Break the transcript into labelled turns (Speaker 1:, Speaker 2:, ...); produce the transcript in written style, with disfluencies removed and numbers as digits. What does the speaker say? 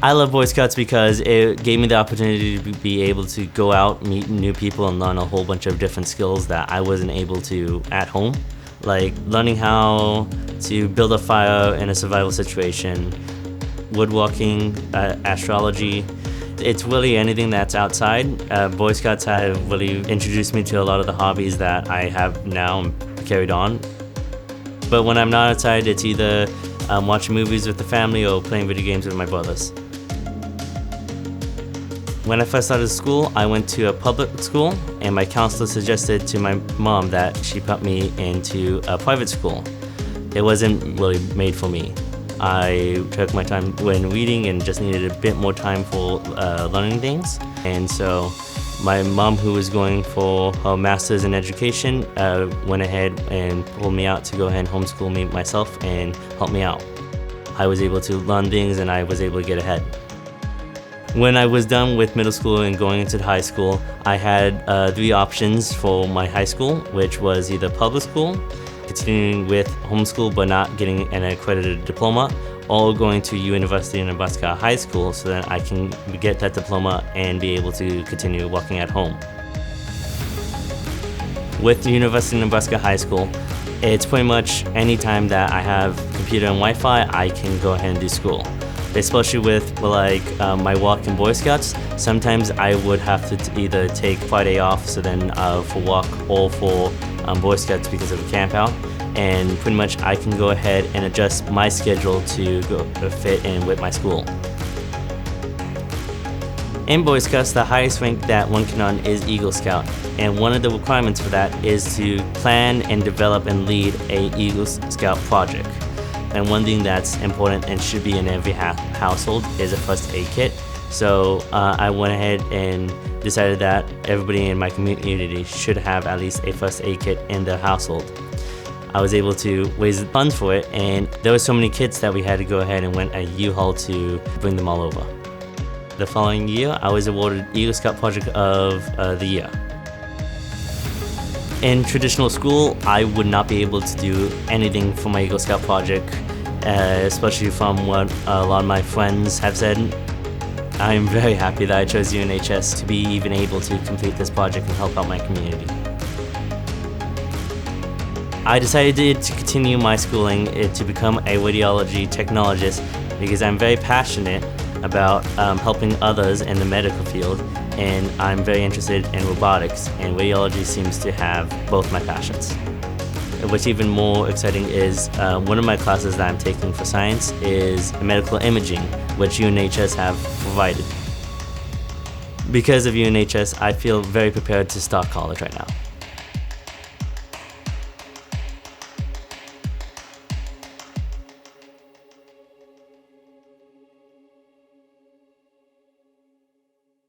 Speaker 1: I love Boy Scouts because it gave me the opportunity to be able to go out, meet new people, and learn a whole bunch of different skills that I wasn't able to at home. Like learning how to build a fire in a survival situation, woodworking, astrology. It's really anything that's outside. Boy Scouts have really introduced me to a lot of the hobbies that I have now and carried on. But when I'm not outside, it's either watching movies with the family or playing video games with my brothers. When I first started school, I went to a public school, and my counselor suggested to my mom that she put me into a private school. It wasn't really made for me. I took my time when reading and just needed a bit more time for learning things. And so my mom, who was going for her master's in education, went ahead and pulled me out to go ahead and homeschool me myself and help me out. I was able to learn things and I was able to get ahead. When I was done with middle school and going into high school, I had 3 options for my high school, which was either public school, continuing with homeschool but not getting an accredited diploma, or going to University of Nebraska High School so that I can get that diploma and be able to continue working at home. With the University of Nebraska High School, it's pretty much any time that I have computer and Wi-Fi, I can go ahead and do school. Especially with my walk in Boy Scouts, sometimes I would have to either take Friday off, so then for walk or for Boy Scouts because of the camp out, and pretty much I can go ahead and adjust my schedule to fit in with my school. In Boy Scouts, the highest rank that one can earn is Eagle Scout, and one of the requirements for that is to plan and develop and lead a Eagle Scout project. And one thing that's important and should be in every household is a first aid kit. So I went ahead and decided that everybody in my community should have at least a first aid kit in their household. I was able to raise funds for it, and there were so many kids that we had to go ahead and rent a U-Haul to bring them all over. The following year, I was awarded Eagle Scout Project of the Year. In traditional school, I would not be able to do anything for my Eagle Scout project, especially from what a lot of my friends have said. I am very happy that I chose UNHS to be even able to complete this project and help out my community. I decided to continue my schooling to become a radiology technologist because I'm very passionate about helping others in the medical field, and I'm very interested in robotics, and radiology seems to have both my passions. What's even more exciting is one of my classes that I'm taking for science is medical imaging, which UNHS have provided. Because of UNHS, I feel very prepared to start college right now.